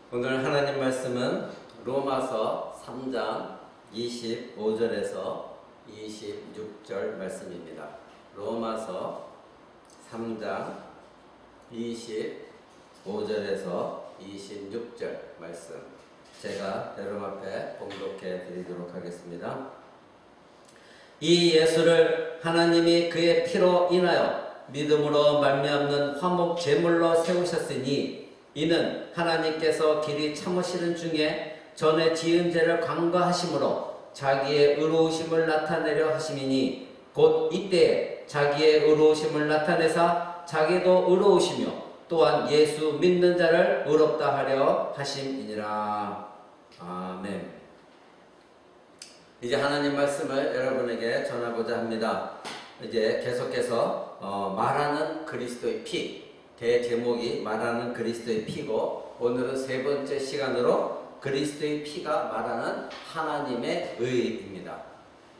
오늘 하나님 말씀은 로마서 3장 25절에서 26절 말씀입니다. 로마서 3장 25절에서 26절 말씀 제가 여러분 앞에 봉독해 드리도록 하겠습니다. 이 예수를 하나님이 그의 피로 인하여 믿음으로 말미암는 화목 제물로 세우셨으니 이는 하나님께서 길이 참으시는 중에 전에 지은 죄를 간과하심으로 자기의 의로우심을 나타내려 하심이니 곧 이때에 자기의 의로우심을 나타내사 자기도 의로우시며 또한 예수 믿는 자를 의롭다 하려 하심이니라. 아멘. 이제 하나님 말씀을 여러분에게 전하고자 합니다. 이제 계속해서 말하는 그리스도의 피, 대제목이 말하는 그리스도의 피고, 오늘은 세 번째 시간으로 그리스도의 피가 말하는 하나님의 의입니다.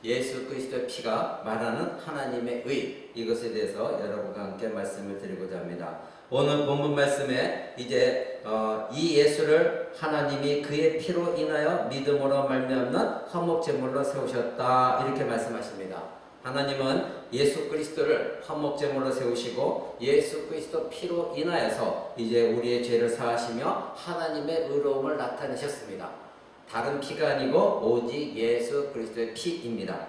예수 그리스도의 피가 말하는 하나님의 의, 이것에 대해서 여러분과 함께 말씀을 드리고자 합니다. 오늘 본문 말씀에 이제 이 예수를 하나님이 그의 피로 인하여 믿음으로 말미암는 화목제물로 세우셨다, 이렇게 말씀하십니다. 하나님은 예수 그리스도를 화목제물로 세우시고 예수 그리스도 피로 인하여서 이제 우리의 죄를 사하시며 하나님의 의로움을 나타내셨습니다. 다른 피가 아니고 오직 예수 그리스도의 피입니다.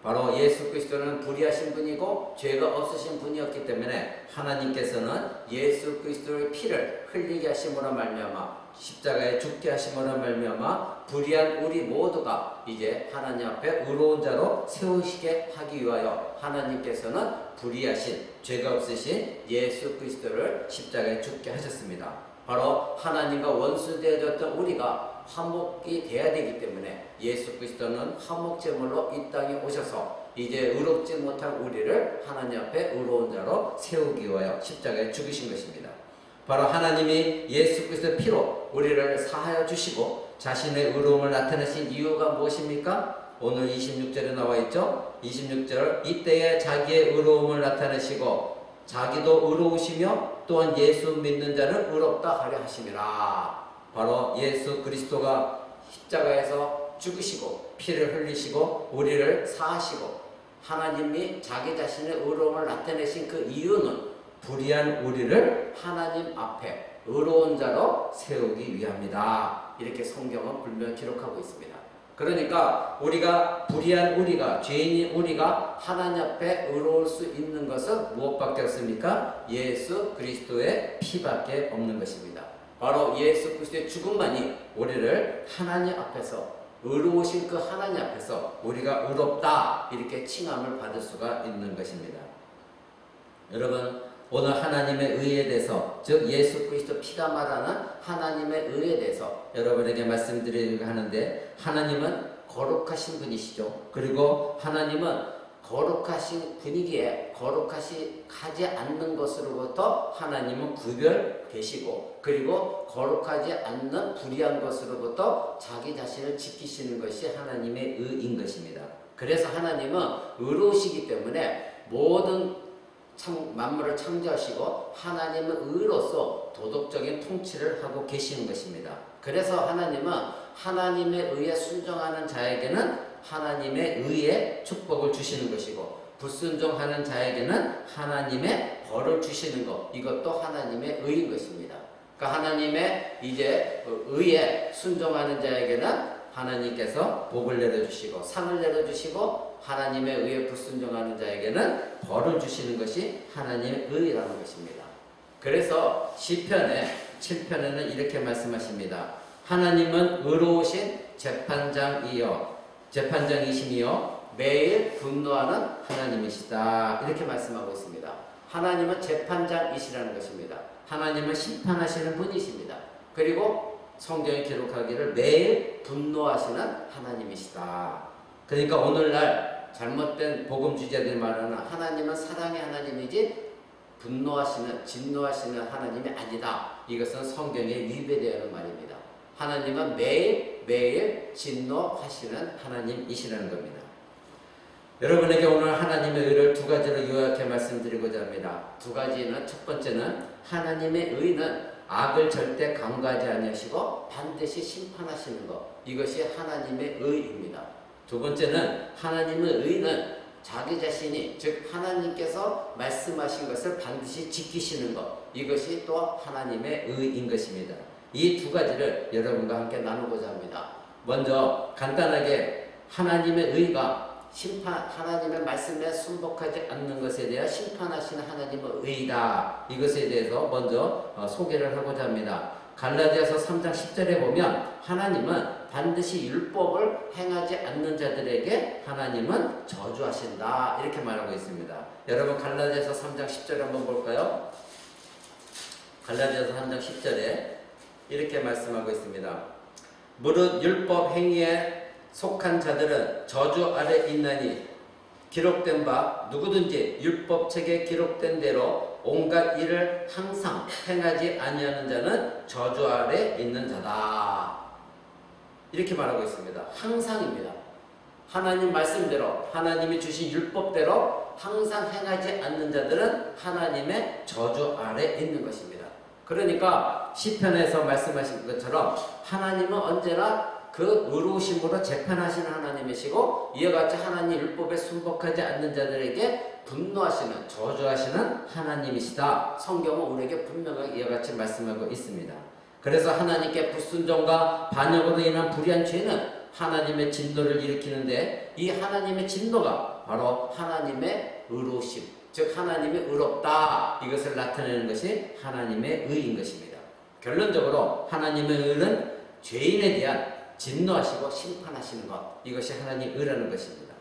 바로 예수 그리스도는 불의하신 분이고 죄가 없으신 분이었기 때문에 하나님께서는 예수 그리스도의 피를 흘리게 하심으로 말미암아 십자가에 죽게 하심으로 말미암아 불의한 우리 모두가 이제 하나님 앞에 의로운 자로 세우시게 하기 위하여 하나님께서는 불의하신 죄가 없으신 예수 그리스도를 십자가에 죽게 하셨습니다. 바로 하나님과 원수 되어졌던 우리가 화목이 돼야 되기 때문에 예수 그리스도는 화목제물로 이 땅에 오셔서 이제 의롭지 못한 우리를 하나님 앞에 의로운 자로 세우기 위하여 십자가에 죽으신 것입니다. 바로 하나님이 예수 그리스도의 피로 우리를 사하여 주시고 자신의 의로움을 나타내신 이유가 무엇입니까? 오늘 26절에 나와 있죠. 26절, 이때에 자기의 의로움을 나타내시고 자기도 의로우시며 또한 예수 믿는 자를 의롭다 하려 하심이라. 바로 예수 그리스도가 십자가에서 죽으시고 피를 흘리시고 우리를 사하시고 하나님이 자기 자신의 의로움을 나타내신 그 이유는 불의한 우리를 하나님 앞에 의로운 자로 세우기 위함이다. 이렇게 성경은 분명히 기록하고 있습니다. 그러니까 우리가 불의한 우리가, 죄인인 우리가 하나님 앞에 의로울 수 있는 것은 무엇밖에 없습니까? 예수 그리스도의 피밖에 없는 것입니다. 바로 예수 그리스도의 죽음만이 우리를 하나님 앞에서, 의로우신 그 하나님 앞에서 우리가 의롭다 이렇게 칭함을 받을 수가 있는 것입니다. 여러분, 오늘 하나님의 의에 대해서, 즉 예수 그리스도 피가 말하는 하나님의 의에 대해서 여러분에게 말씀드리려고 하는데, 하나님은 거룩하신 분이시죠. 그리고 하나님은 거룩하신 분이기에 거룩하지 않는 것으로부터 하나님은 구별되시고, 그리고 거룩하지 않는 불의한 것으로부터 자기 자신을 지키시는 것이 하나님의 의인 것입니다. 그래서 하나님은 의로우시기 때문에 모든 만물을 창조하시고 하나님은 의로서 도덕적인 통치를 하고 계시는 것입니다. 그래서 하나님은 하나님의 의에 순종하는 자에게는 하나님의 의의 축복을 주시는 것이고, 불순종하는 자에게는 하나님의 벌을 주시는 것, 이것도 하나님의 의인 것입니다. 그러니까 하나님의 이제 의에 순종하는 자에게는 하나님께서 복을 내려주시고 상을 내려주시고, 하나님의 의에 불순종하는 자에게는 벌을 주시는 것이 하나님의 의라는 것입니다. 그래서 시편의 7편에는 이렇게 말씀하십니다. 하나님은 의로우신 재판장이시며 매일 분노하는 하나님이시다, 이렇게 말씀하고 있습니다. 하나님은 재판장이시라는 것입니다. 하나님은 심판하시는 분이십니다. 그리고 성경에 기록하기를 매일 분노하시는 하나님이시다. 그러니까 오늘날 잘못된 복음주의자들이 말하는 하나님은 사랑의 하나님이지 진노하시는 하나님이 아니다, 이것은 성경에 위배되는 말입니다. 하나님은 매일 진노하시는 하나님이시라는 겁니다. 여러분에게 오늘 하나님의 의를 두 가지로 요약해 말씀드리고자 합니다. 두 가지는, 첫 번째는 하나님의 의는 악을 절대 강구하지 아니하시고 반드시 심판하시는 것. 이것이 하나님의 의입니다. 두 번째는 하나님의 의는 자기 자신이, 즉 하나님께서 말씀하신 것을 반드시 지키시는 것. 이것이 또 하나님의 의인 것입니다. 이 두 가지를 여러분과 함께 나누고자 합니다. 먼저 간단하게 하나님의 의가 하나님의 말씀에 순복하지 않는 것에 대해 심판하시는 하나님의 의다. 이것에 대해서 먼저 소개를 하고자 합니다. 갈라디아서 3장 10절에 보면 하나님은 반드시 율법을 행하지 않는 자들에게 하나님은 저주하신다. 이렇게 말하고 있습니다. 여러분 갈라디아서 3장 10절 한번 볼까요? 갈라디아서 3장 10절에 이렇게 말씀하고 있습니다. 무릇 율법 행위에 속한 자들은 저주 아래 있나니 기록된 바 누구든지 율법책에 기록된 대로 온갖 일을 항상 행하지 아니하는 자는 저주 아래 있는 자다. 이렇게 말하고 있습니다. 항상입니다. 하나님 말씀대로 하나님이 주신 율법대로 항상 행하지 않는 자들은 하나님의 저주 아래 있는 것입니다. 그러니까 시편에서 말씀하신 것처럼 하나님은 언제나 그 의로우심으로 재판하시는 하나님이시고 이와 같이 하나님 율법에 순복하지 않는 자들에게 분노하시는, 저주하시는 하나님이시다. 성경은 우리에게 분명하게 이와 같이 말씀하고 있습니다. 그래서 하나님께 불순종과 반역으로 인한 불의한 죄는 하나님의 진노를 일으키는데 이 하나님의 진노가 바로 하나님의 의로우심, 즉 하나님이 의롭다, 이것을 나타내는 것이 하나님의 의인 것입니다. 결론적으로 하나님의 의는 죄인에 대한 진노하시고 심판하시는 것, 이것이 하나님의 의라는 것입니다.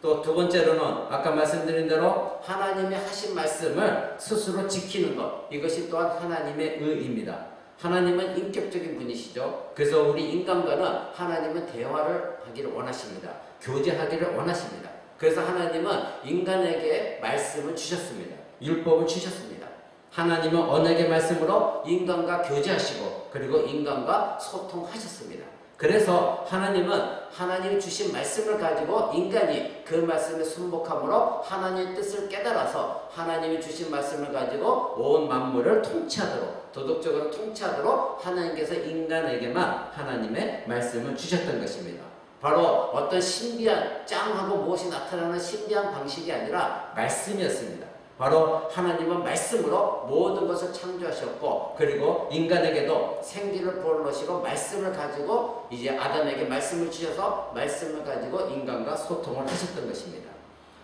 또 두 번째로는 아까 말씀드린 대로 하나님의 하신 말씀을 스스로 지키는 것, 이것이 또한 하나님의 의입니다. 하나님은 인격적인 분이시죠. 그래서 우리 인간과는 하나님은 대화를 하기를 원하십니다. 교제하기를 원하십니다. 그래서 하나님은 인간에게 말씀을 주셨습니다. 율법을 주셨습니다. 하나님은 언약의 말씀으로 인간과 교제하시고 그리고 인간과 소통하셨습니다. 그래서 하나님은 하나님이 주신 말씀을 가지고 인간이 그 말씀에 순복함으로 하나님의 뜻을 깨달아서 하나님이 주신 말씀을 가지고 온 만물을 통치하도록, 도덕적으로 통치하도록 하나님께서 인간에게만 하나님의 말씀을 주셨던 것입니다. 바로 어떤 신비한 짱하고 무엇이 나타나는 신비한 방식이 아니라 말씀이었습니다. 바로 하나님은 말씀으로 모든 것을 창조하셨고 그리고 인간에게도 생기를 불어넣으시고 말씀을 가지고 이제 아담에게 말씀을 주셔서 말씀을 가지고 인간과 소통을 하셨던 것입니다.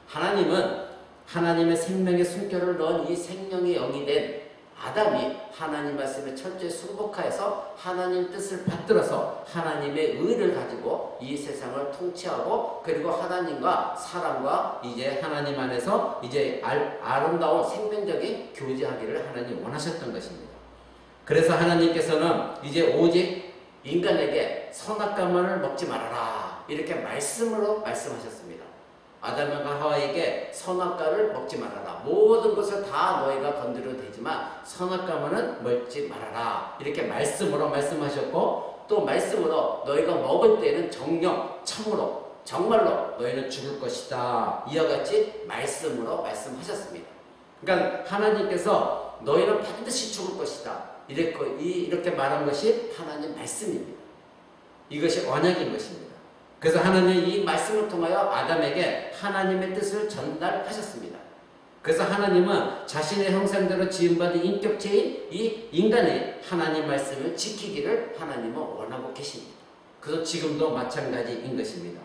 하나님은 하나님의 생명의 숨결을 넣은 이 생명의 영이 된 아담이 하나님 말씀에 철저히 순복하여서 하나님 뜻을 받들어서 하나님의 의를 가지고 이 세상을 통치하고 그리고 하나님과 사람과 이제 하나님 안에서 이제 아름다운 생명적인 교제하기를 하나님 원하셨던 것입니다. 그래서 하나님께서는 이제 오직 인간에게 선악과만을 먹지 말아라 이렇게 말씀으로 말씀하셨습니다. 아담과 하와에게 선악과를 먹지 말아라. 모든 것을 다 너희가 건드려도 되지만 선악과만은 먹지 말아라. 이렇게 말씀으로 말씀하셨고 또 말씀으로 너희가 먹을 때는 정령 참으로 정말로 너희는 죽을 것이다. 이와 같이 말씀으로 말씀하셨습니다. 그러니까 하나님께서 너희는 반드시 죽을 것이다. 이렇게 말한 것이 하나님 말씀입니다. 이것이 언약인 것입니다. 그래서 하나님은 이 말씀을 통하여 아담에게 하나님의 뜻을 전달하셨습니다. 그래서 하나님은 자신의 형상대로 지음받은 인격체인 이 인간의 하나님 말씀을 지키기를 하나님은 원하고 계십니다. 그래서 지금도 마찬가지인 것입니다.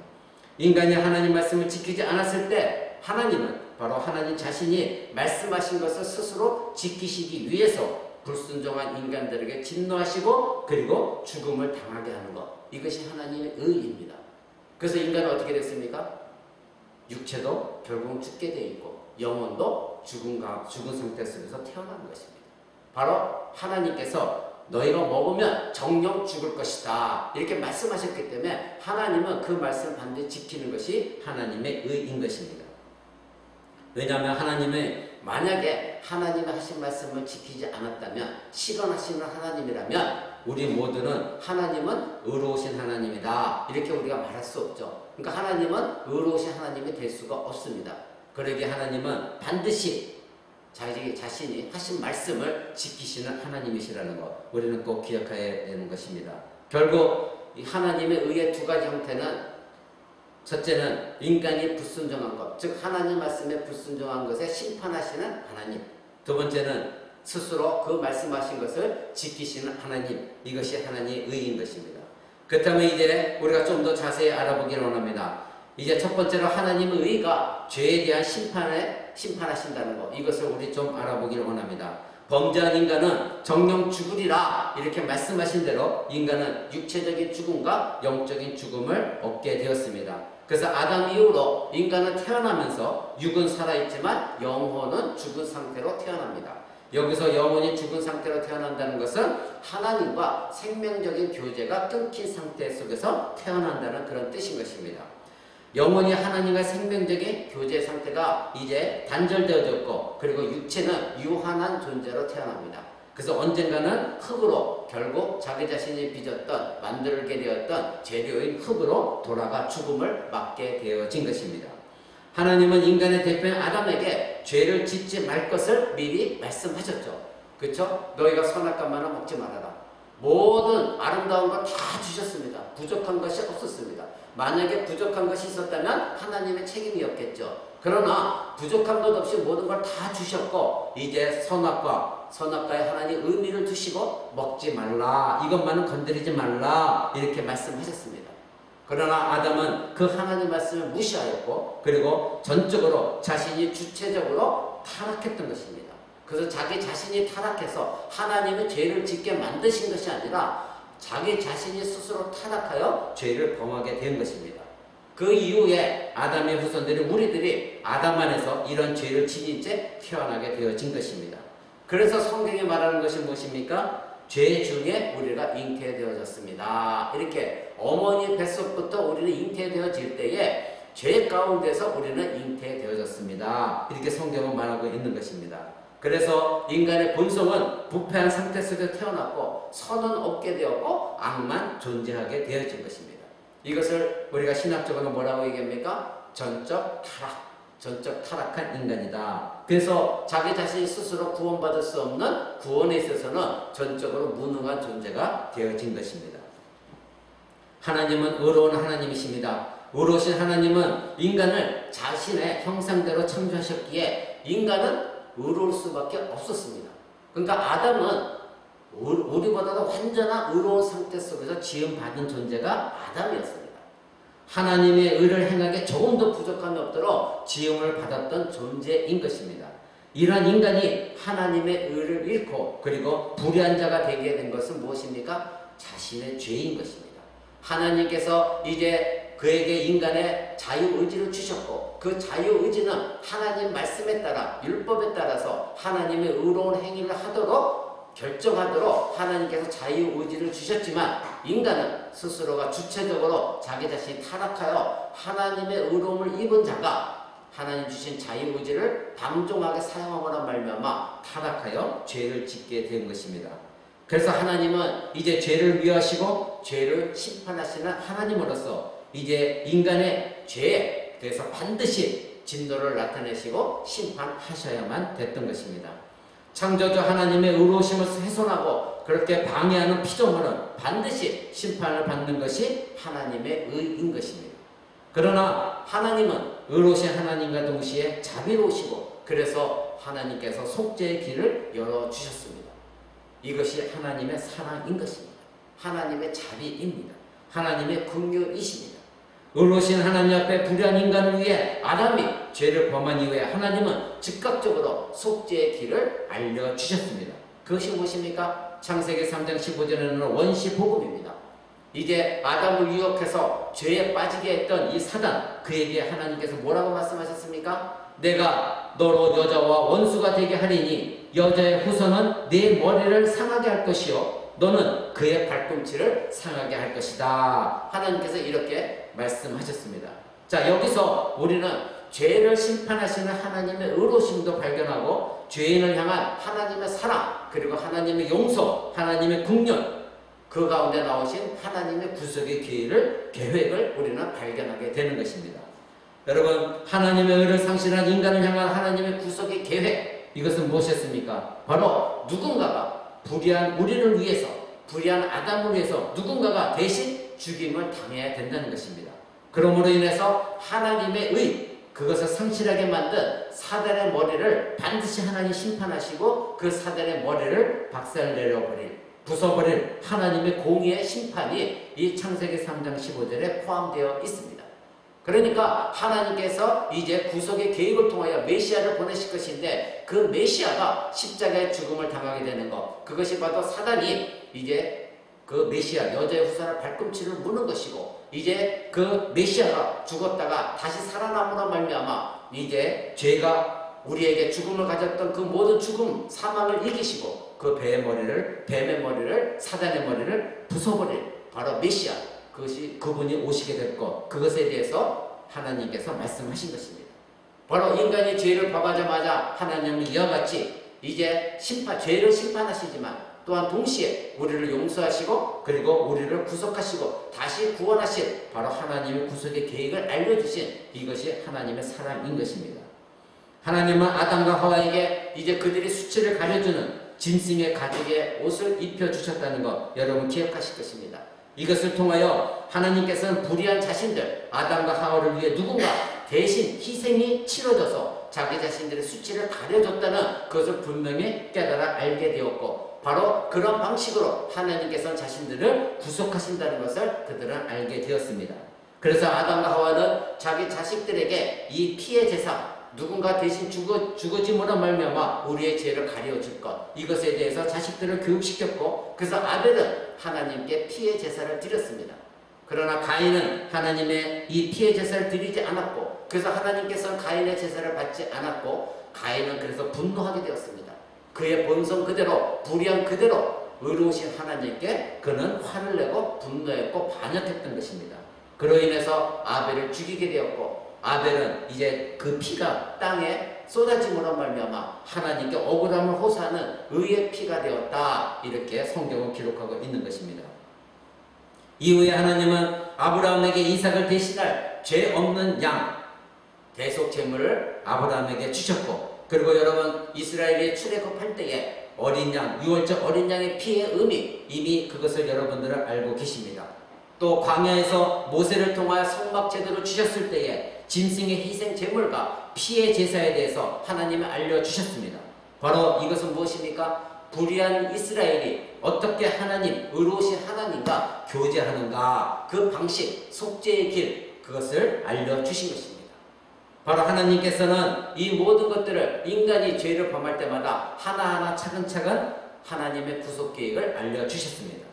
인간이 하나님 말씀을 지키지 않았을 때 하나님은 바로 하나님 자신이 말씀하신 것을 스스로 지키시기 위해서 불순종한 인간들에게 진노하시고 그리고 죽음을 당하게 하는 것, 이것이 하나님의 의입니다. 그래서 인간은 어떻게 됐습니까? 육체도 결국 죽게 되어 있고 영혼도 죽은 상태 속에서 태어난 것입니다. 바로 하나님께서 너희가 먹으면 정령 죽을 것이다 이렇게 말씀하셨기 때문에 하나님은 그 말씀을 반드시 지키는 것이 하나님의 의인 것입니다. 왜냐하면 하나님은 만약에 하나님이 하신 말씀을 지키지 않았다면 시건하시는 하나님이라면 우리 모두는 하나님은 의로우신 하나님이다 이렇게 우리가 말할 수 없죠. 그러니까 하나님은 의로우신 하나님이 될 수가 없습니다. 그러기에 하나님은 반드시 자기 자신이 하신 말씀을 지키시는 하나님이시라는 것, 우리는 꼭 기억해야 되는 것입니다. 결국 이 하나님의 의의 두 가지 형태는, 첫째는 인간이 불순종한 것, 즉 하나님 말씀에 불순종한 것에 심판하시는 하나님. 두 번째는 스스로 그 말씀하신 것을 지키시는 하나님, 이것이 하나님의 의인 것입니다. 그렇다면 이제 우리가 좀 더 자세히 알아보기를 원합니다. 이제 첫 번째로 하나님의 의가 죄에 대한 심판하신다는 것, 이것을 우리 좀 알아보기를 원합니다. 범죄한 인간은 정령 죽으리라 이렇게 말씀하신 대로 인간은 육체적인 죽음과 영적인 죽음을 얻게 되었습니다. 그래서 아담 이후로 인간은 태어나면서 육은 살아있지만 영혼은 죽은 상태로 태어납니다. 여기서 영혼이 죽은 상태로 태어난다는 것은 하나님과 생명적인 교제가 끊긴 상태 속에서 태어난다는 그런 뜻인 것입니다. 영혼이 하나님과 생명적인 교제 상태가 이제 단절되어졌고, 그리고 육체는 유한한 존재로 태어납니다. 그래서 언젠가는 흙으로, 결국 자기 자신이 빚었던, 만들게 되었던 재료인 흙으로 돌아가 죽음을 맞게 되어진 것입니다. 하나님은 인간의 대표인 아담에게 죄를 짓지 말 것을 미리 말씀하셨죠. 그렇죠? 너희가 선악과만은 먹지 말아라. 모든 아름다운 걸 다 주셨습니다. 부족한 것이 없었습니다. 만약에 부족한 것이 있었다면 하나님의 책임이었겠죠. 그러나 부족한 것 없이 모든 걸 다 주셨고, 이제 선악과에 하나님 의미를 두시고 먹지 말라, 이것만은 건드리지 말라 이렇게 말씀하셨습니다. 그러나 아담은 그 하나님 말씀을 무시하였고, 그리고 전적으로 자신이 주체적으로 타락했던 것입니다. 그래서 자기 자신이 타락해서 하나님의 죄를 짓게 만드신 것이 아니라 자기 자신이 스스로 타락하여 죄를 범하게 된 것입니다. 그 이후에 아담의 후손들이, 우리들이 아담 안에서 이런 죄를 지닌 채 태어나게 되어진 것입니다. 그래서 성경이 말하는 것이 무엇입니까? 죄 중에 우리가 잉태되어졌습니다. 이렇게 어머니 뱃속부터 우리는 잉태되어질 때에 죄 가운데서 우리는 잉태되어졌습니다. 이렇게 성경은 말하고 있는 것입니다. 그래서 인간의 본성은 부패한 상태 속에서 태어났고, 선은 없게 되었고 악만 존재하게 되어진 것입니다. 이것을 우리가 신학적으로 뭐라고 얘기합니까? 전적 타락한 인간이다. 그래서 자기 자신이 스스로 구원받을 수 없는, 구원에 있어서는 전적으로 무능한 존재가 되어진 것입니다. 하나님은 의로운 하나님이십니다. 의로우신 하나님은 인간을 자신의 형상대로 창조하셨기에 인간은 의로울 수밖에 없었습니다. 그러니까 아담은 우리보다도 완전한 의로운 상태 속에서 지음받은 존재가 아담이었습니다. 하나님의 의를 행하기에 조금도 부족함이 없도록 지음을 받았던 존재인 것입니다. 이러한 인간이 하나님의 의를 잃고 그리고 불의한 자가 되게 된 것은 무엇입니까? 자신의 죄인 것입니다. 하나님께서 이제 그에게 인간의 자유의지를 주셨고, 그 자유의지는 하나님 말씀에 따라, 율법에 따라서 하나님의 의로운 행위를 하도록 결정하도록 하나님께서 자유의지를 주셨지만, 인간은 스스로가 주체적으로 자기 자신이 타락하여 하나님의 의로움을 입은 자가 하나님 주신 자유의지를 방종하게 사용하거나 말미암아 타락하여 죄를 짓게 된 것입니다. 그래서 하나님은 이제 죄를 미워하시고 죄를 심판하시는 하나님으로서 이제 인간의 죄에 대해서 반드시 진노를 나타내시고 심판하셔야만 됐던 것입니다. 창조주 하나님의 의로우심을 훼손하고 그렇게 방해하는 피조물은 반드시 심판을 받는 것이 하나님의 의인 것입니다. 그러나 하나님은 의로우신 하나님과 동시에 자비로우시고, 그래서 하나님께서 속죄의 길을 열어주셨습니다. 이것이 하나님의 사랑인 것입니다. 하나님의 자비입니다. 하나님의 긍휼이십니다. 의로우신 하나님 앞에 불의한 인간을 위해 아담이 죄를 범한 이후에 하나님은 즉각적으로 속죄의 길을 알려주셨습니다. 그것이 무엇입니까? 창세기 3장 15절에는 원시복음입니다. 이제 아담을 유혹해서 죄에 빠지게 했던 이 사단, 그에게 하나님께서 뭐라고 말씀하셨습니까? 내가 너로 여자와 원수가 되게 하리니 여자의 후손은 네 머리를 상하게 할 것이요 너는 그의 발꿈치를 상하게 할 것이다. 하나님께서 이렇게 말씀하셨습니다. 자, 여기서 우리는 죄를 심판하시는 하나님의 의로우심도 발견하고, 죄인을 향한 하나님의 사랑, 그리고 하나님의 용서, 하나님의 긍휼, 그 가운데 나오신 하나님의 구속의 계획을 우리는 발견하게 되는 것입니다. 여러분, 하나님의 의를 상실한 인간을 향한 하나님의 구속의 계획, 이것은 무엇이었습니까? 바로 누군가가 불의한 우리를 위해서, 불의한 아담을 위해서 누군가가 대신 죽임을 당해야 된다는 것입니다. 그러므로 인해서 하나님의 의, 그것을 상실하게 만든 사단의 머리를 반드시 하나님 심판하시고 그 사단의 머리를 박살내려버릴, 부숴버릴 하나님의 공의의 심판이 이 창세기 3장 15절에 포함되어 있습니다. 그러니까 하나님께서 이제 구속의 계획을 통하여 메시아를 보내실 것인데 그 메시아가 십자가의 죽음을 당하게 되는 것, 그것이 바로 사단이 이제 그 메시아 여자의 후사를 발꿈치를 무는 것이고, 이제 그 메시아가 죽었다가 다시 살아남으로 말미암아 이제 죄가 우리에게 죽음을 가졌던 그 모든 죽음, 사망을 이기시고 그 뱀의 머리를 사단의 머리를 부숴버릴 바로 메시아, 그분이 오시게 될 것, 그것에 대해서 하나님께서 말씀하신 것입니다. 바로 인간이 죄를 범하자마자 하나님은 이와 같이 이제 죄를 심판하시지만 또한 동시에 우리를 용서하시고 그리고 우리를 구속하시고 다시 구원하신 바로 하나님의 구속의 계획을 알려주신 이것이 하나님의 사랑인 것입니다. 하나님은 아담과 하와에게 이제 그들의 수치를 가려주는 짐승의 가죽의 옷을 입혀주셨다는 것 여러분 기억하실 것입니다. 이것을 통하여 하나님께서는 불의한 자신들 아담과 하와를 위해 누군가 대신 희생이 치러져서 자기 자신들의 수치를 가려줬다는 그것을 분명히 깨달아 알게 되었고, 바로 그런 방식으로 하나님께서는 자신들을 구속하신다는 것을 그들은 알게 되었습니다. 그래서 아담과 하와는 자기 자식들에게 이 피해 제사, 누군가 대신 죽어짐으로 말미암아 우리의 죄를 가려줄 것, 이것에 대해서 자식들을 교육시켰고, 그래서 아벨은 하나님께 피해 제사를 드렸습니다. 그러나 가인은 하나님의 이 피해 제사를 드리지 않았고, 그래서 하나님께서는 가인의 제사를 받지 않았고, 가인은 그래서 분노하게 되었습니다. 그의 본성 그대로, 불의한 그대로 의로우신 하나님께 그는 화를 내고 분노했고 반역했던 것입니다. 그로 인해서 아벨을 죽이게 되었고, 아벨은 이제 그 피가 땅에 쏟아짐으로 말미암아 하나님께 억울함을 호소하는 의의 피가 되었다, 이렇게 성경은 기록하고 있는 것입니다. 이후에 하나님은 아브라함에게 이삭을 대신할 죄 없는 양 대속 제물을 아브라함에게 주셨고, 그리고 여러분 이스라엘이 출애굽할 때에 어린 양, 유월절 어린 양의 피의 의미, 이미 그것을 여러분들은 알고 계십니다. 또 광야에서 모세를 통하여 성막 제도를 주셨을 때에 짐승의 희생 제물과 피의 제사에 대해서 하나님이 알려주셨습니다. 바로 이것은 무엇입니까? 불의한 이스라엘이 어떻게 하나님, 의로우신 하나님과 교제하는가, 그 방식, 속죄의 길, 그것을 알려주신 것입니다. 바로 하나님께서는 이 모든 것들을 인간이 죄를 범할 때마다 하나하나 차근차근 하나님의 구속 계획을 알려주셨습니다.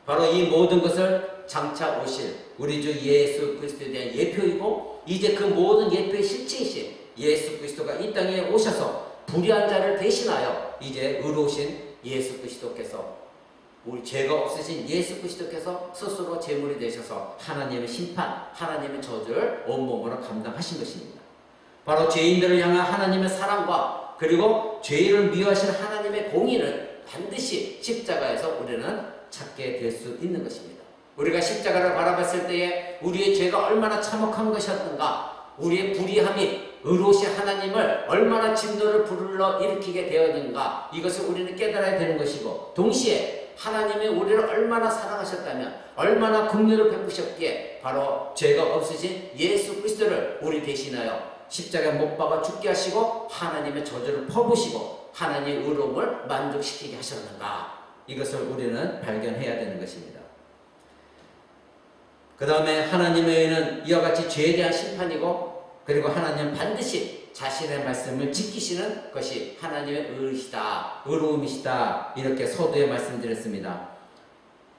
바로 이 모든 것을 장차 오실 우리 주 예수 그리스도에 대한 예표이고, 이제 그 모든 예표의 실체이신 예수 그리스도가 이 땅에 오셔서 불의한 자를 대신하여 이제 의로우신 예수 그리스도께서, 우리 죄가 없으신 예수 그리스도께서 스스로 제물이 되셔서 하나님의 심판, 하나님의 저주를 온몸으로 감당하신 것입니다. 바로 죄인들을 향한 하나님의 사랑과 그리고 죄를 미워하시는 하나님의 공의를 반드시 십자가에서 우리는 찾게 될 수 있는 것입니다. 우리가 십자가를 바라봤을 때에 우리의 죄가 얼마나 참혹한 것이었는가, 우리의 불의함이 의로우신 하나님을 얼마나 진노를 불러 일으키게 되었는가, 이것을 우리는 깨달아야 되는 것이고, 동시에 하나님이 우리를 얼마나 사랑하셨다면, 얼마나 긍휼을 베푸셨기에 바로 죄가 없으신 예수 그리스도를 우리 대신하여 십자가에 못 박아 죽게 하시고 하나님의 저주를 퍼부시고 하나님의 의로움을 만족시키게 하셨는가, 이것을 우리는 발견해야 되는 것입니다. 그 다음에 하나님의 의는 이와 같이 죄에 대한 심판이고, 그리고 하나님은 반드시 자신의 말씀을 지키시는 것이 하나님의 의이시다, 의로움이시다, 이렇게 서두에 말씀드렸습니다.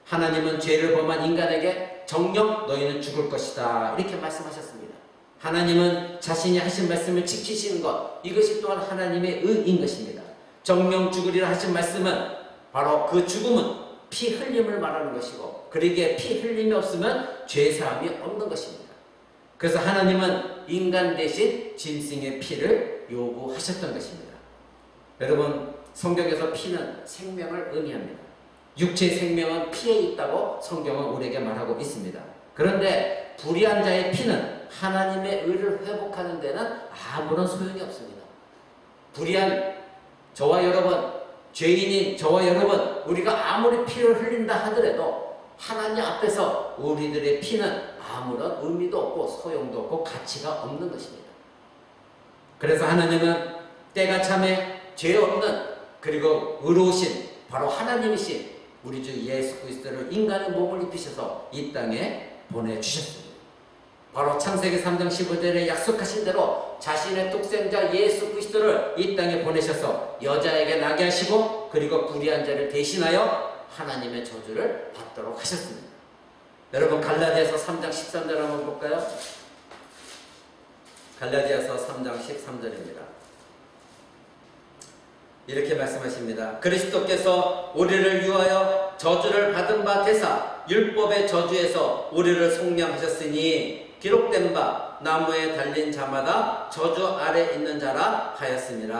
하나님은 죄를 범한 인간에게 정녕 너희는 죽을 것이다, 이렇게 말씀하셨습니다. 하나님은 자신이 하신 말씀을 지키시는 것, 이것이 또한 하나님의 의인 것입니다. 정녕 죽으리라 하신 말씀은 바로 그 죽음은 피 흘림을 말하는 것이고, 그러기에 피 흘림이 없으면 죄사함이 없는 것입니다. 그래서 하나님은 인간 대신 짐승의 피를 요구하셨던 것입니다. 여러분, 성경에서 피는 생명을 의미합니다. 육체의 생명은 피에 있다고 성경은 우리에게 말하고 있습니다. 그런데 불의한 자의 피는 하나님의 의를 회복하는 데는 아무런 소용이 없습니다. 불의한 저와 여러분, 죄인인 저와 여러분, 우리가 아무리 피를 흘린다 하더라도 하나님 앞에서 우리들의 피는 아무런 의미도 없고 소용도 없고 가치가 없는 것입니다. 그래서 하나님은 때가 참에 죄 없는 그리고 의로우신 바로 하나님이신 우리 주 예수 그리스도를 인간의 몸을 입히셔서 이 땅에 보내주셨습니다. 바로 창세기 3장 15절에 약속하신 대로 자신의 독생자 예수 그리스도를 이 땅에 보내셔서 여자에게 나게 하시고 그리고 불의한 자를 대신하여 하나님의 저주를 받도록 하셨습니다. 여러분 갈라디아서 3장 13절 한번 볼까요? 갈라디아서 3장 13절입니다. 이렇게 말씀하십니다. 그리스도께서 우리를 위하여 저주를 받은 바 되사 율법의 저주에서 우리를 속량하셨으니 기록된 바 나무에 달린 자마다 저주 아래 있는 자라 하였습니다.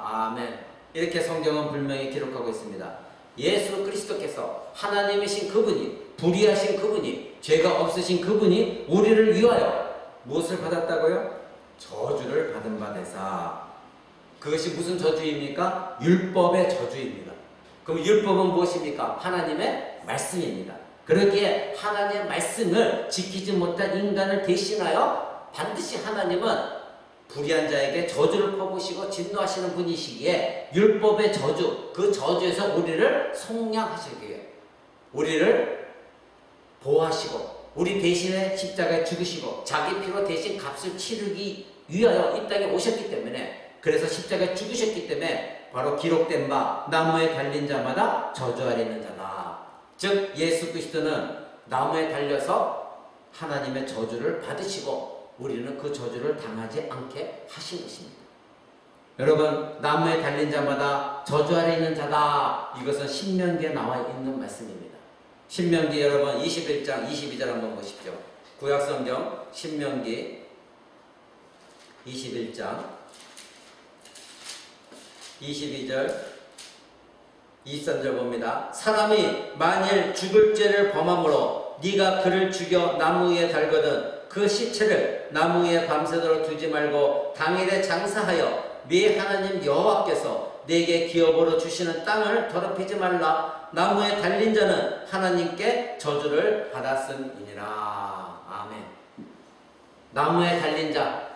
아멘. 이렇게 성경은 분명히 기록하고 있습니다. 예수 그리스도께서 하나님이신 그분이, 불의하신 그분이, 죄가 없으신 그분이 우리를 위하여 무엇을 받았다고요? 저주를 받은 바 되사. 그것이 무슨 저주입니까? 율법의 저주입니다. 그럼 율법은 무엇입니까? 하나님의 말씀입니다. 그러기에 하나님의 말씀을 지키지 못한 인간을 대신하여 반드시 하나님은 불의한 자에게 저주를 퍼부으시고 진노하시는 분이시기에 율법의 저주, 그 저주에서 우리를 속량하시기 위해 우리를 보호하시고 우리 대신에 십자가에 죽으시고 자기 피로 대신 값을 치르기 위하여 이 땅에 오셨기 때문에, 그래서 십자가에 죽으셨기 때문에 바로 기록된 바 나무에 달린 자마다 저주 아래 있는 자다. 즉 예수 그리스도는 나무에 달려서 하나님의 저주를 받으시고 우리는 그 저주를 당하지 않게 하신 것입니다. 여러분, 나무에 달린 자마다 저주 아래 있는 자다. 이것은 신명기에 나와 있는 말씀입니다. 신명기 여러분 21장 22절 한번 보십시오. 구약성경 신명기 21장 22절 23절 봅니다. 사람이 만일 죽을 죄를 범함으로 네가 그를 죽여 나무 위에 달거든 그 시체를 나무 위에 밤새도록 두지 말고 당일에 장사하여 네 하나님 여호와께서 네게 기업으로 주시는 땅을 더럽히지 말라. 나무에 달린 자는 하나님께 저주를 받았음이니라. 아멘. 나무에 달린 자,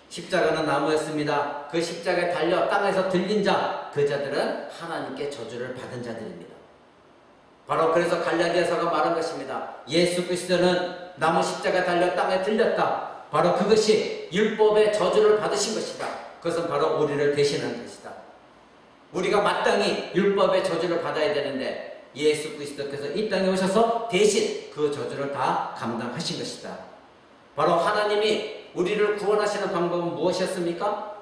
십자가는 나무였습니다. 그 십자가에 달려 땅에서 들린 자, 그 자들은 하나님께 저주를 받은 자들입니다. 바로 그래서 갈라디아서가 말한 것입니다. 예수 그리스도는 나무 십자가에 달려 땅에 들렸다. 바로 그것이 율법의 저주를 받으신 것이다. 그것은 바로 우리를 대신한 것이다. 우리가 마땅히 율법의 저주를 받아야 되는데 예수 그리스도께서 이 땅에 오셔서 대신 그 저주를 다 감당하신 것이다. 바로 하나님이 우리를 구원하시는 방법은 무엇이었습니까?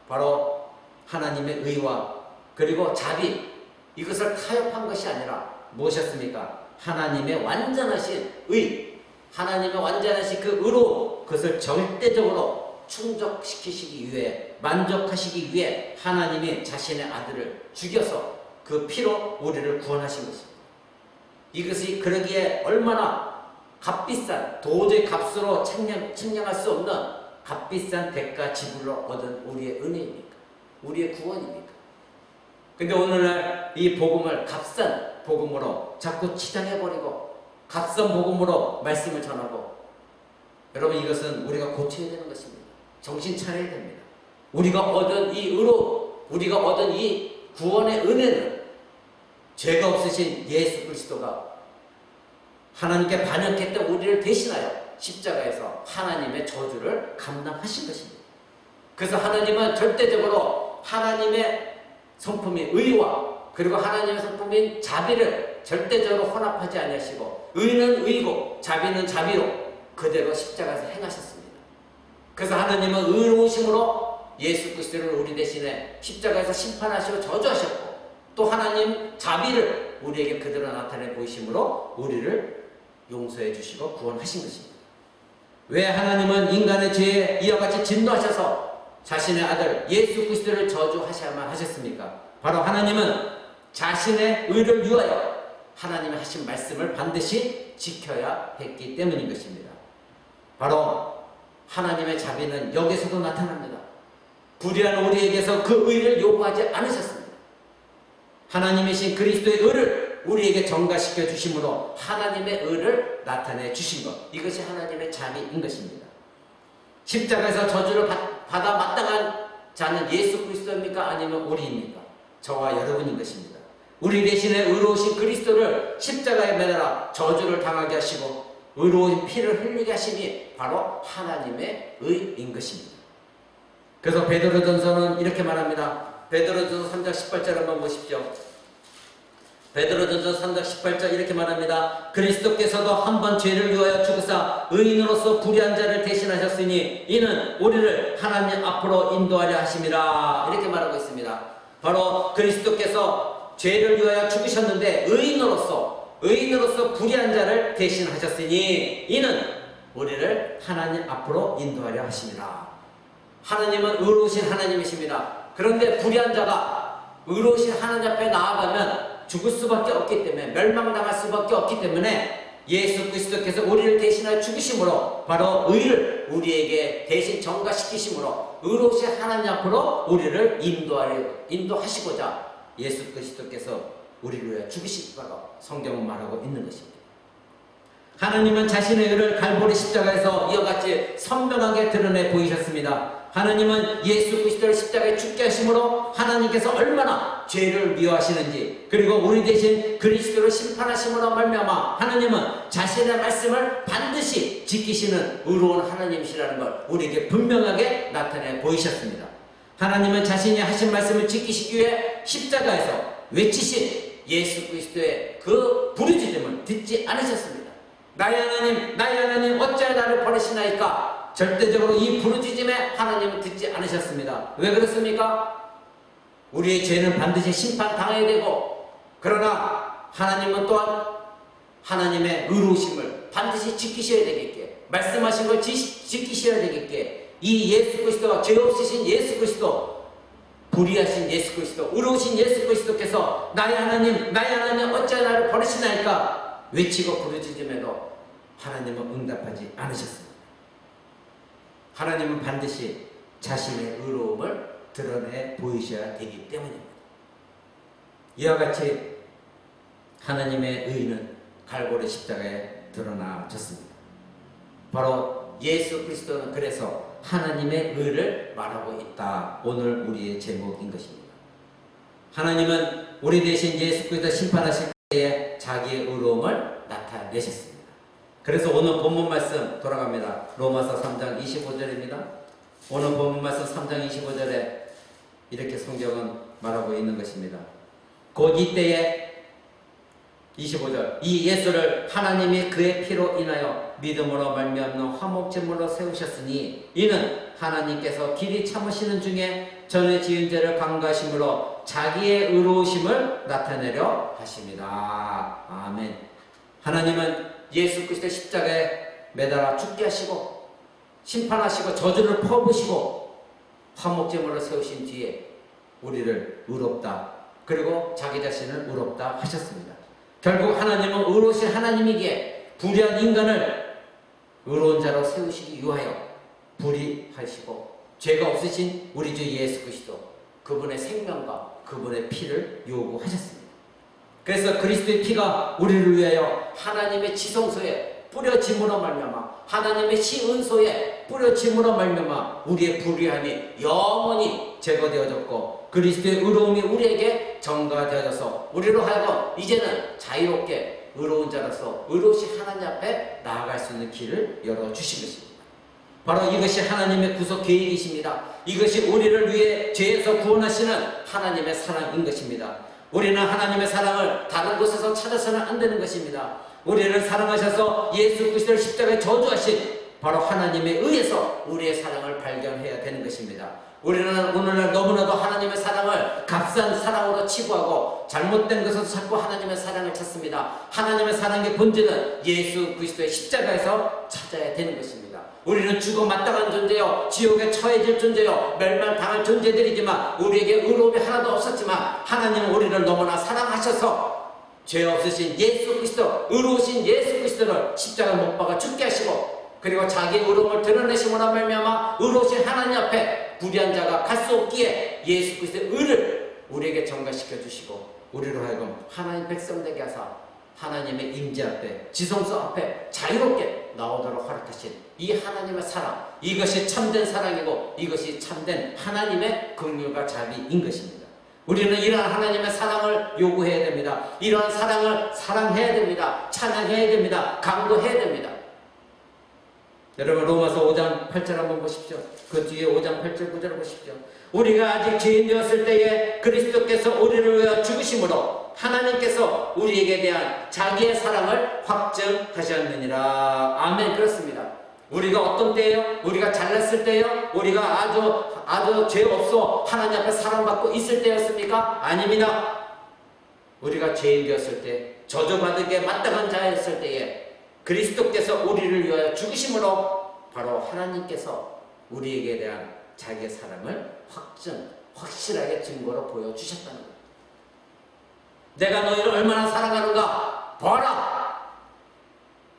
바로 하나님의 의와 그리고 자비, 이것을 타협한 것이 아니라 무엇이었습니까? 하나님의 완전하신 의, 하나님의 완전하신 그 의로 그것을 절대적으로 충족시키시기 위해, 만족하시기 위해 하나님이 자신의 아들을 죽여서 그 피로 우리를 구원하신 것입니다. 이것이 그러기에 얼마나 값비싼, 도저히 값으로 측량할 수 없는 값비싼 대가 지불로 얻은 우리의 은혜입니까? 우리의 구원입니까? 근데 오늘날 이 복음을 값싼 복음으로 자꾸 치장해버리고 값싼 복음으로 말씀을 전하고, 여러분 이것은 우리가 고쳐야 되는 것입니다. 정신 차려야 됩니다. 우리가 얻은 이 의로, 우리가 얻은 이 구원의 은혜는 죄가 없으신 예수 그리스도가 하나님께 반역했던 우리를 대신하여 십자가에서 하나님의 저주를 감당하신 것입니다. 그래서 하나님은 절대적으로 하나님의 성품인 의와 그리고 하나님의 성품인 자비를 절대적으로 혼합하지 아니하시고 의는 의고 자비는 자비로 그대로 십자가에서 행하셨습니다. 그래서 하나님은 의로우심으로 예수 그리스도를 우리 대신에 십자가에서 심판하시고 저주하셨고, 또 하나님 자비를 우리에게 그대로 나타내 보이심으로 우리를 용서해 주시고 구원하신 것입니다. 왜 하나님은 인간의 죄에 이와 같이 진노하셔서 자신의 아들 예수 그리스도를 저주하셔야만 하셨습니까? 바로 하나님은 자신의 의를 위하여 하나님의 하신 말씀을 반드시 지켜야 했기 때문인 것입니다. 바로 하나님의 자비는 여기서도 나타납니다. 불의한 우리에게서 그 의를 요구하지 않으셨습니다. 하나님이신 그리스도의 의를 우리에게 전가시켜 주심으로 하나님의 의를 나타내 주신 것, 이것이 하나님의 자비인 것입니다. 십자가에서 저주를 받아 마땅한 자는 예수 그리스도입니까? 아니면 우리입니까? 저와 여러분인 것입니다. 우리 대신에 의로우신 그리스도를 십자가에 매달아 저주를 당하게 하시고 의로운 피를 흘리게 하심이 바로 하나님의 의인 것입니다. 그래서 베드로전서는 이렇게 말합니다. 베드로전서 3장 18절 한번 보십시오. 베드로전서 3장 18절 이렇게 말합니다. 그리스도께서도 한 번 죄를 위하여 죽으사 의인으로서 불의한 자를 대신하셨으니 이는 우리를 하나님 앞으로 인도하려 하심이라, 이렇게 말하고 있습니다. 바로 그리스도께서 죄를 위하여 죽으셨는데 의인으로서 불의한 자를 대신하셨으니 이는 우리를 하나님 앞으로 인도하려 하심이라. 하나님은 의로우신 하나님이십니다. 그런데 불의한 자가 의로우신 하나님 앞에 나아가면 죽을 수밖에 없기 때문에, 멸망당할 수밖에 없기 때문에 예수 그리스도께서 우리를 대신하여 죽으심으로 바로 의를 우리에게 대신 전가시키심으로 의로우신 하나님 앞으로 우리를 인도하시고자 예수 그리스도께서 우리를 위해 죽으시다고 성경은 말하고 있는 것입니다. 하나님은 자신의 의를 갈보리 십자가에서 이와 같이 선명하게 드러내 보이셨습니다. 하나님은 예수 그리스도를 십자가에 죽게 하심으로 하나님께서 얼마나 죄를 미워하시는지, 그리고 우리 대신 그리스도를 심판하심으로 말미암아 하나님은 자신의 말씀을 반드시 지키시는 의로운 하나님이시라는 걸 우리에게 분명하게 나타내 보이셨습니다. 하나님은 자신이 하신 말씀을 지키시기 위해 십자가에서 외치신 예수 그리스도의 그 부르짖음을 듣지 않으셨습니다. 나의 하나님 어찌하여 나를 버리시나이까? 절대적으로 이 부르짖음에 하나님은 듣지 않으셨습니다. 왜 그렇습니까? 우리의 죄는 반드시 심판당해야 되고, 그러나 하나님은 또한 하나님의 의로우심을 반드시 지키셔야 되겠기에, 말씀하신 걸 지키셔야 되겠기에, 이 예수 그리스도가 죄 없으신 예수 그리스도, 불의하신 예수 그리스도, 의로우신 예수 그리스도께서 나의 하나님 어찌하여 나를 버리시나이까 외치고 부르짖음에도 하나님은 응답하지 않으셨습니다. 하나님은 반드시 자신의 의로움을 드러내 보이셔야 되기 때문입니다. 이와 같이 하나님의 의는 갈보리 십자가에 드러나졌습니다. 바로 예수 그리스도는 그래서 하나님의 의를 말하고 있다. 오늘 우리의 제목인 것입니다. 하나님은 우리 대신 예수 그리스도 심판하실 때에 자기의 의로움을 나타내셨습니다. 그래서 오늘 본문 말씀 돌아갑니다. 로마서 3장 25절입니다. 오늘 본문 말씀 3장 25절에 이렇게 성경은 말하고 있는 것입니다. 곧 이때에 25절 이 예수를 하나님이 그의 피로 인하여 믿음으로 말미암는 화목제물로 세우셨으니 이는 하나님께서 길이 참으시는 중에 전에 지은 죄를 간과하심으로 자기의 의로우심을 나타내려 하십니다. 아멘. 하나님은 예수 그리스도 십자가에 매달아 죽게 하시고 심판하시고 저주를 퍼부으시고 화목제물을 세우신 뒤에 우리를 의롭다, 그리고 자기 자신을 의롭다 하셨습니다. 결국 하나님은 의로우신 하나님이기에 불의한 인간을 의로운 자로 세우시기 위하여 불의하시고 죄가 없으신 우리 주 예수 그리스도, 그분의 생명과 그분의 피를 요구하셨습니다. 그래서 그리스도의 피가 우리를 위하여 하나님의 지성소에 뿌려짐으로 말미암아, 하나님의 시은소에 뿌려짐으로 말미암아 우리의 불의함이 영원히 제거되어졌고 그리스도의 의로움이 우리에게 전가되어져서 우리로 하여금 이제는 자유롭게 의로운 자로서 의로우신 하나님 앞에 나아갈 수 있는 길을 열어주신 것입니다. 바로 이것이 하나님의 구속 계획이십니다. 이것이 우리를 위해 죄에서 구원하시는 하나님의 사랑인 것입니다. 우리는 하나님의 사랑을 다른 곳에서 찾아서는 안 되는 것입니다. 우리를 사랑하셔서 예수 그리스도를 십자가에 저주하신 바로 하나님에 의해서 우리의 사랑을 발견해야 되는 것입니다. 우리는 오늘날 너무나도 하나님의 사랑을 값싼 사랑으로 치부하고 잘못된 것에서 자꾸 하나님의 사랑을 찾습니다. 하나님의 사랑의 본질은 예수 그리스도의 십자가에서 찾아야 되는 것입니다. 우리는 죽어 마땅한 존재요, 지옥에 처해질 존재요, 멸망당할 존재들이지만 우리에게 의로움이 하나도 없었지만 하나님은 우리를 너무나 사랑하셔서 죄 없으신 예수 그리스도, 의로우신 예수 그리스도를 십자가 못 박아 죽게 하시고 그리고 자기의 의로움을 드러내심으로 말미암아 의로우신 하나님 앞에 불의한 자가 갈 수 없기에 예수 그리스도의 의를 우리에게 전가시켜 주시고 우리로 하여금 하나님 백성 되게 하사 하나님의 임재 앞에 지성소 앞에 자유롭게 나오도록 허락하신 이 하나님의 사랑, 이것이 참된 사랑이고 이것이 참된 하나님의 긍휼과 자비인 것입니다. 우리는 이러한 하나님의 사랑을 요구해야 됩니다. 이러한 사랑을 사랑해야 됩니다. 찬양해야 됩니다. 강구해야 됩니다. 여러분 로마서 5장 8절 한번 보십시오. 그 뒤에 5장 8절 9절을 보십시오. 우리가 아직 죄인 되었을 때에 그리스도께서 우리를 위하여 죽으심으로 하나님께서 우리에게 대한 자기의 사랑을 확증하셨느니라. 아멘. 그렇습니다. 우리가 어떤 때예요? 우리가 잘났을 때예요? 우리가 아주 죄 없어 하나님 앞에 사랑받고 있을 때였습니까? 아닙니다. 우리가 죄인 되었을 때, 저주받게 마땅한 자였을 때에 그리스도께서 우리를 위하여 죽으심으로 바로 하나님께서 우리에게 대한 자기의 사랑을 확실하게 증거로 보여주셨다는 거예요. 내가 너희를 얼마나 사랑하는가 봐라.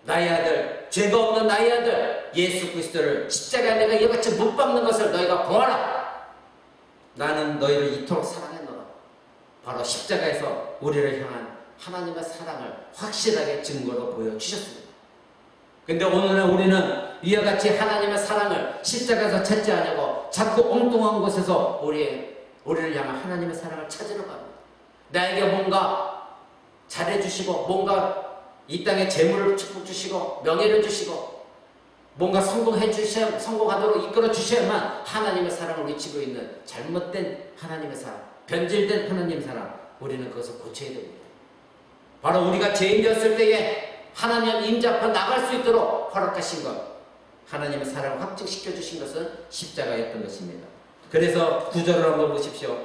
나의 아들, 죄가 없는 나의 아들 예수 그리스도를 십자가에 내가 이같이 못 박는 것을 너희가 보아라. 나는 너희를 이토록 사랑했노라. 바로 십자가에서 우리를 향한 하나님의 사랑을 확실하게 증거로 보여주셨습니다. 근데 오늘은 우리는 이와 같이 하나님의 사랑을 십자가에서 찾지 않냐고 자꾸 엉뚱한 곳에서 우리를 향한 하나님의 사랑을 찾으러 갑니다. 나에게 뭔가 잘해주시고 뭔가 이 땅에 재물을 축복 주시고 명예를 주시고 뭔가 성공하도록 이끌어 주셔야만 하나님의 사랑을 외치고 있는 잘못된 하나님의 사랑, 변질된 하나님의 사랑, 우리는 그것을 고쳐야 됩니다. 바로 우리가 죄인 되었을 때에 하나님 임재 앞에 나갈 수 있도록 허락하신 것, 하나님의 사랑을 확증시켜 주신 것은 십자가였던 것입니다. 그래서 9절을 한번 보십시오.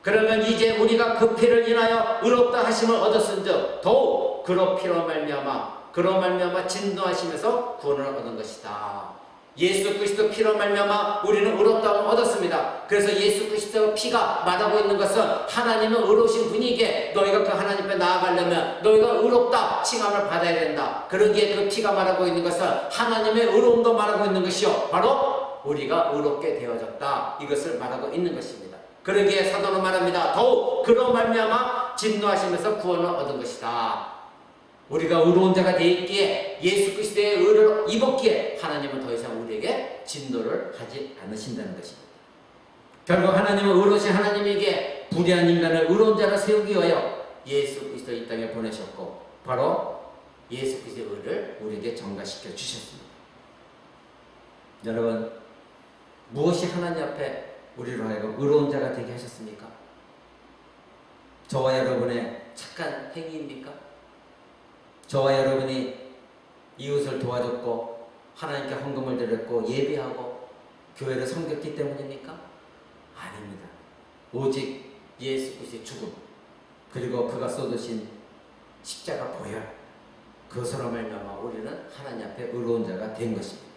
그러면 이제 우리가 그 피를 인하여 의롭다 하심을 얻었은즉 더욱 그로 피로 말미암아 진노하시면서 구원을 얻은 것이다. 예수 그리스도 피로 말미암아 우리는 의롭다움을 얻었습니다. 그래서 예수 그리스도 피가 말하고 있는 것은 하나님은 의로우신 분이기에 너희가 그 하나님 앞에 나아가려면 너희가 의롭다 칭함을 받아야 된다. 그러기에 그 피가 말하고 있는 것은 하나님의 의로움도 말하고 있는 것이요 바로 우리가 의롭게 되어졌다. 이것을 말하고 있는 것입니다. 그러기에 사도는 말합니다. 더욱 그로 말미암아 진노하시면서 구원을 얻은 것이다. 우리가 의로운 자가 되었기에 예수 그리스도의 의를 입었기에 하나님은 더 이상 우리에게 진노를 하지 않으신다는 것입니다. 결국 하나님은 의로우신 하나님에게 불의한 인간을 의로운 자로 세우기 위하여 예수 그리스도 이 땅에 보내셨고 바로 예수 그리스도의 의를 우리에게 전가시켜 주셨습니다. 여러분 무엇이 하나님 앞에 우리로 하여금 의로운 자가 되게 하셨습니까? 저와 여러분의 착한 행위입니까? 저와 여러분이 이웃을 도와줬고 하나님께 헌금을 드렸고 예배하고 교회를 섬겼기 때문입니까? 아닙니다. 오직 예수 그리스도의 죽음 그리고 그가 쏟으신 십자가 보혈 그것으로 말미암아 우리는 하나님 앞에 의로운 자가 된 것입니다.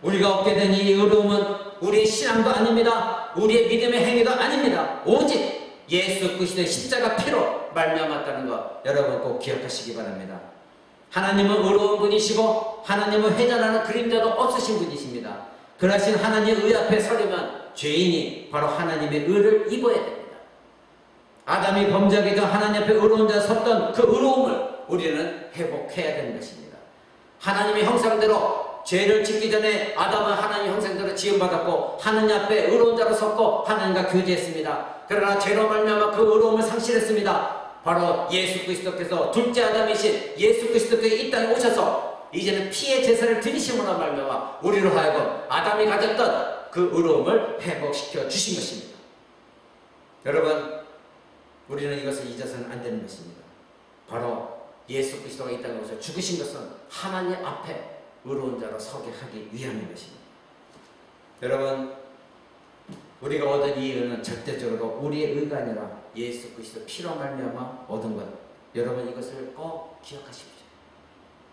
우리가 얻게 된 이 의로움은 우리의 신앙도 아닙니다. 우리의 믿음의 행위도 아닙니다. 오직 예수 그리스도의 십자가 피로 말미암았다는 것 여러분 꼭 기억하시기 바랍니다. 하나님은 의로운 분이시고 하나님은 회전하는 그림자도 없으신 분이십니다. 그러신 하나님의 의 앞에 서려면 죄인이 바로 하나님의 의를 입어야 됩니다. 아담이 범죄하기 전 하나님 앞에 의로운 자 섰던 그 의로움을 우리는 회복해야 되는 것입니다. 하나님의 형상대로 죄를 짓기 전에 아담은 하나님 형상대로 지음받았고 하나님 앞에 의로운 자로 섰고 하나님과 교제했습니다. 그러나 죄로 말미암아 그 의로움을 상실했습니다. 바로 예수 그리스도께서 둘째 아담이신 예수 그리스도께서 이 땅에 오셔서 이제는 피의 제사를 드리심으로 말미암아 우리로 하여금 아담이 가졌던 그 의로움을 회복시켜 주신 것입니다. 여러분 우리는 이것을 잊어서는 안 되는 것입니다. 바로 예수 그리스도가 이 땅에 오셔서 죽으신 것은 하나님 앞에 의로운 자로 서게 하기 위함인 것입니다. 여러분 우리가 얻은 이 의는 절대적으로 우리의 의가 아니라 예수 그리스도 피로 말미암아 얻은 것 여러분 이것을 꼭 기억하십시오.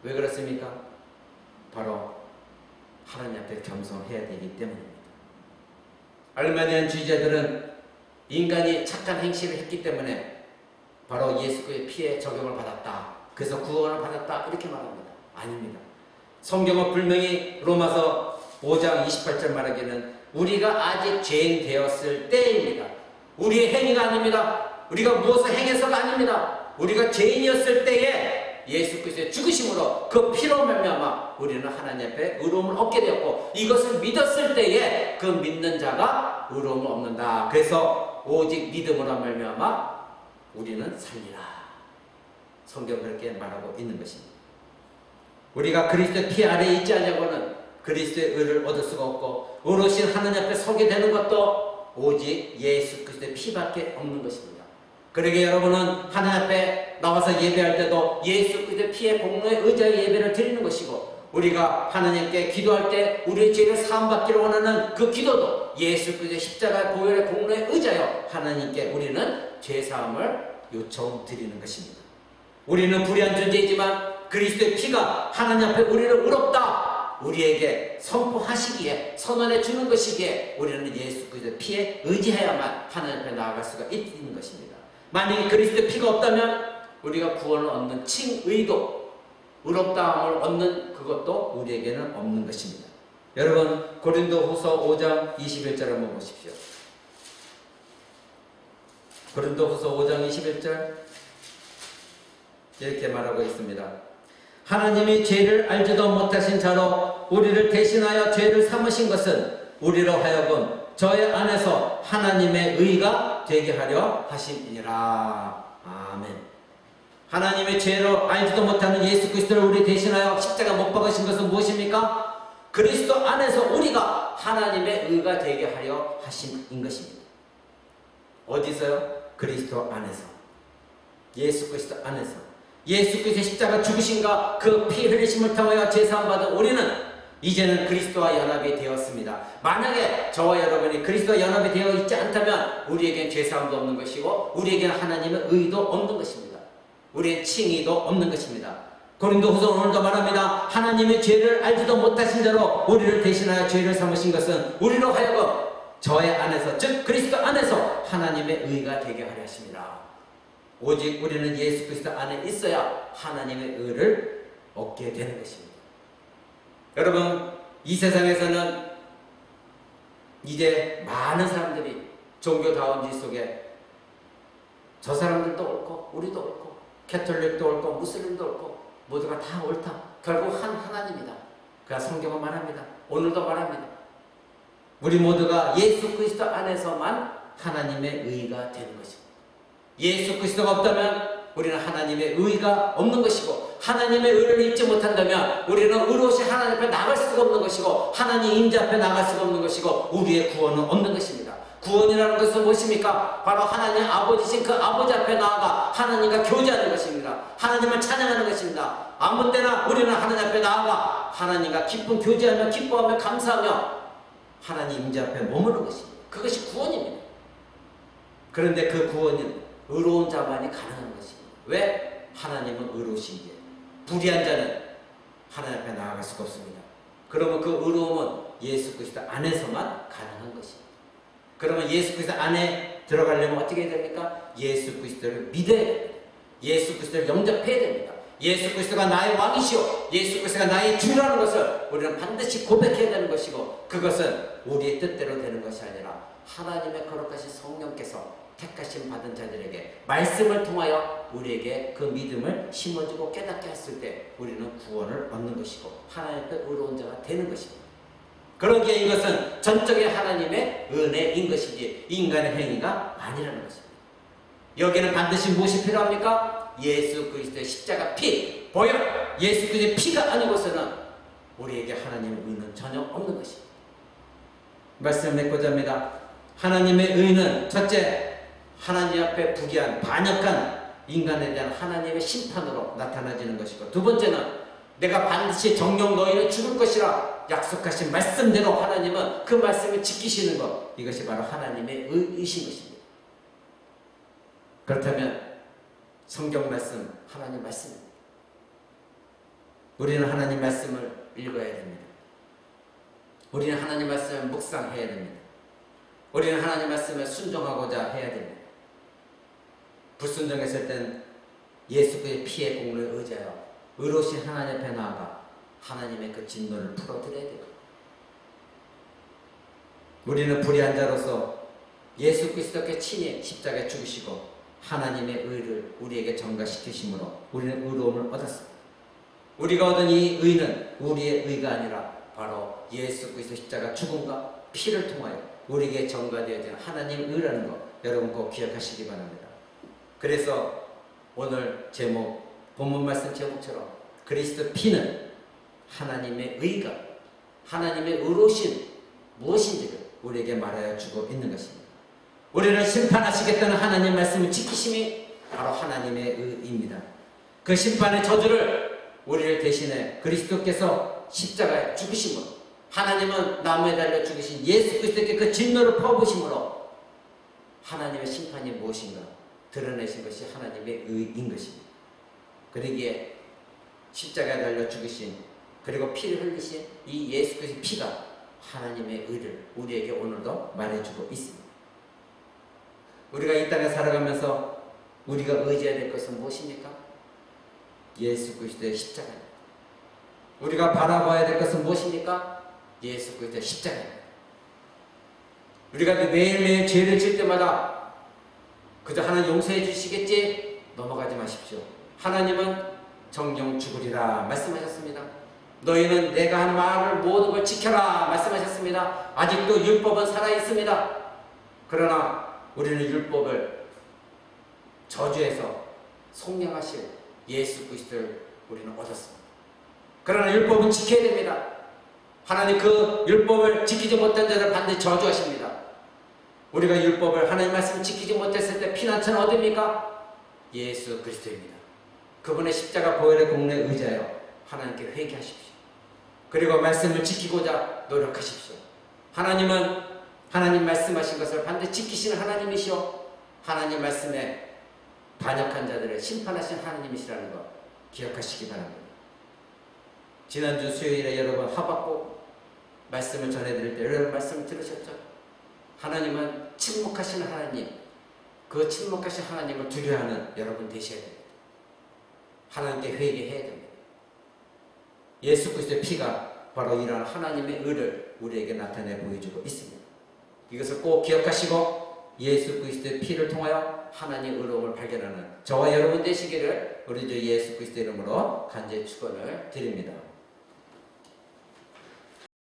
왜 그렇습니까? 바로 하나님 앞에 겸손해야 되기 때문입니다. 알마니안 주의자들은 인간이 착한 행실을 했기 때문에 바로 예수 그리스도의 피에 적용을 받았다. 그래서 구원을 받았다. 이렇게 말합니다. 아닙니다. 성경은 분명히 로마서 5장 28절 말하기는 우리가 아직 죄인 되었을 때입니다. 우리의 행위가 아닙니다. 우리가 무엇을 행해서가 아닙니다. 우리가 죄인이었을 때에 예수 그리스도의 죽으심으로 그 피로 말미암아 우리는 하나님 앞에 의로움을 얻게 되었고, 이것을 믿었을 때에 그 믿는 자가 의로움을 얻는다. 그래서 오직 믿음으로 말미암아 우리는 살리라. 성경 그렇게 말하고 있는 것입니다. 우리가 그리스도의 피 아래에 있지 않냐고는 그리스도의 의를 얻을 수가 없고, 의로우신 하나님 앞에 서게 되는 것도 오직 예수 그리스도의 피밖에 없는 것입니다. 그러게 여러분은 하나님 앞에 나와서 예배할 때도 예수 그리스도의 피의 공로에 의지하여 예배를 드리는 것이고, 우리가 하나님께 기도할 때 우리의 죄를 사함받기를 원하는 그 기도도 예수 그리스도의 십자가 보혈의 공로에 의지하여 하나님께 우리는 죄사함을 요청드리는 것입니다. 우리는 불의한 존재이지만 그리스도의 피가 하나님 앞에 우리를 의롭다 우리에게 선포하시기에, 선언해 주는 것이기에 우리는 예수 그리스도의 피에 의지해야만 하나님 앞에 나아갈 수가 있는 것입니다. 만약에 그리스도의 피가 없다면 우리가 구원을 얻는 칭의도, 의롭다함을 얻는 그것도 우리에게는 없는 것입니다. 여러분, 고린도후서 5장 21절 한번 보십시오. 고린도후서 5장 21절 이렇게 말하고 있습니다. 하나님이 죄를 알지도 못하신 자로 우리를 대신하여 죄를 삼으신 것은 우리로 하여금 저의 안에서 하나님의 의가 되게 하려 하심이니라. 아멘. 하나님의 죄로 알지도 못하는 예수 그리스도를 우리 대신하여 십자가 못 박으신 것은 무엇입니까? 그리스도 안에서 우리가 하나님의 의가 되게 하려 하심인 것입니다. 어디서요? 그리스도 안에서. 예수 그리스도 안에서. 예수 그리스도의 십자가 죽으심과 그 피 흘리심을 통하여 제사함 받은 우리는 이제는 그리스도와 연합이 되었습니다. 만약에 저와 여러분이 그리스도와 연합이 되어 있지 않다면 우리에겐 죄사함도 없는 것이고 우리에겐 하나님의 의도 없는 것입니다. 우리의 칭의도 없는 것입니다. 고린도후서 오늘도 말합니다. 하나님의 죄를 알지도 못하신 자로 우리를 대신하여 죄를 삼으신 것은 우리로 하여금 저의 안에서, 즉 그리스도 안에서 하나님의 의가 되게 하려 하십니다. 오직 우리는 예수 그리스도 안에 있어야 하나님의 의를 얻게 되는 것입니다. 여러분, 이 세상에서는 이제 많은 사람들이 종교다운 질 속에 저 사람들도 옳고 우리도 옳고 캐톨릭도 옳고 무슬림도 옳고 모두가 다 옳다. 결국 한 하나님이다. 그가 성경은 말합니다. 오늘도 말합니다. 우리 모두가 예수 그리스도 안에서만 하나님의 의가 되는 것입니다. 예수 그리스도가 없다면 우리는 하나님의 의가 없는 것이고, 하나님의 의를 잊지 못한다면 우리는 의로우신 하나님 앞에 나갈 수가 없는 것이고, 하나님 임재 앞에 나갈 수가 없는 것이고, 우리의 구원은 없는 것입니다. 구원이라는 것은 무엇입니까? 바로 하나님 아버지신 그 아버지 앞에 나아가 하나님과 교제하는 것입니다. 하나님을 찬양하는 것입니다. 아무 때나 우리는 하나님 앞에 나아가 하나님과 깊은 교제하며 기뻐하며 감사하며 하나님 임재 앞에 머무는 것입니다. 그것이 구원입니다. 그런데 그 구원은 의로운 자만이 가능한 것입니다. 왜? 하나님은 의로우시기에. 불의한 자는 하나님 앞에 나아갈 수가 없습니다. 그러면 그 의로움은 예수 그리스도 안에서만 가능한 것입니다. 그러면 예수 그리스도 안에 들어가려면 어떻게 해야 됩니까? 예수 그리스도를 믿어야 됩니다. 예수 그리스도를 영접해야 됩니다. 예수 그리스도가 나의 왕이시오, 예수 그리스도가 나의 주라는 것을 우리는 반드시 고백해야 되는 것이고, 그것은 우리의 뜻대로 되는 것이 아니라 하나님의 거룩하신 성령께서 택하심 받은 자들에게 말씀을 통하여 우리에게 그 믿음을 심어주고 깨닫게 했을 때 우리는 구원을 얻는 것이고 하나님의 의로운 자가 되는 것입니다. 그러기에 이것은 전적인 하나님의 은혜인 것이지 인간의 행위가 아니라는 것입니다. 여기는 반드시 무엇이 필요합니까? 예수 그리스도의 십자가 피, 보혈, 예수 그리스도의 피가 아니고서는 우리에게 하나님의 의는 전혀 없는 것입니다. 말씀을 맺고자 합니다. 하나님의 의는 첫째, 하나님 앞에 부귀한 반역한 인간에 대한 하나님의 심판으로 나타나지는 것이고, 두 번째는 내가 반드시 정령 너희는 죽을 것이라 약속하신 말씀대로 하나님은 그 말씀을 지키시는 것, 이것이 바로 하나님의 의이신 것입니다. 그렇다면 성경 말씀, 하나님 말씀입니다. 우리는 하나님 말씀을 읽어야 됩니다. 우리는 하나님 말씀을 묵상해야 됩니다. 우리는 하나님 말씀을 순종하고자 해야 됩니다. 불순종했을 땐 예수 그의 피의 공로에 의지하여 의로우신 하나님 앞에 나아가 하나님의 그 진노를 풀어드려야 됩니다. 우리는 불의한 자로서 예수 그리스도께 친히 십자가에 죽으시고 하나님의 의를 우리에게 전가시키심으로 우리는 의로움을 얻었습니다. 우리가 얻은 이 의는 우리의 의가 아니라 바로 예수 그리스도 십자가 죽음과 피를 통하여 우리에게 전가되어진 하나님의 의라는 것 여러분 꼭 기억하시기 바랍니다. 그래서 오늘 제목, 본문 말씀 제목처럼 그리스도 피는 하나님의 의가, 하나님의 의로우신 무엇인지를 우리에게 말하여 주고 있는 것입니다. 우리를 심판하시겠다는 하나님 말씀을 지키심이 바로 하나님의 의입니다. 그 심판의 저주를 우리를 대신해 그리스도께서 십자가에 죽으심으로, 하나님은 나무에 달려 죽으신 예수 그리스도께 그 진노를 퍼부으심으로 하나님의 심판이 무엇인가 드러내신 것이 하나님의 의인 것입니다. 그러기에 십자가에 달려 죽으신, 그리고 피를 흘리신 이 예수 그리스도의 피가 하나님의 의를 우리에게 오늘도 말해주고 있습니다. 우리가 이 땅에 살아가면서 우리가 의지해야 될 것은 무엇입니까? 예수 그리스도의 십자가입니다. 우리가 바라봐야 될 것은 무엇입니까? 예수 그리스도의 십자가입니다. 우리가 매일매일 죄를 질 때마다 그저 하나님 용서해 주시겠지 넘어가지 마십시오. 하나님은 정령 죽으리라 말씀하셨습니다. 너희는 내가 한 말을 모든 걸 지켜라 말씀하셨습니다. 아직도 율법은 살아있습니다. 그러나 우리는 율법을 저주해서 속량하실 예수 그리스도를 우리는 얻었습니다. 그러나 율법은 지켜야 됩니다. 하나님 그 율법을 지키지 못한 자를 반드시 저주하십니다. 우리가 율법을, 하나님 말씀을 지키지 못했을 때 피난처는 어디입니까? 예수 그리스도입니다. 그분의 십자가 보혈의 공로에 의지하여 하나님께 회개하십시오. 그리고 말씀을 지키고자 노력하십시오. 하나님은 하나님 말씀하신 것을 반드시 지키시는 하나님이시오. 하나님 말씀에 반역한 자들을 심판하신 하나님이시라는 것 기억하시기 바랍니다. 지난주 수요일에 여러분 하박국 말씀을 전해드릴 때 여러분 말씀을 들으셨죠? 하나님은 침묵하시는 하나님, 그 침묵하신 하나님을 두려워하는 여러분 되셔야 됩니다. 하나님께 회개해야 됩니다. 예수 그리스도의 피가 바로 이러한 하나님의 의를 우리에게 나타내 보여주고 있습니다. 이것을 꼭 기억하시고 예수 그리스도의 피를 통하여 하나님의 의로움을 발견하는 저와 여러분 되시기를 우리 주 예수 그리스도 이름으로 간절히 축원을 드립니다.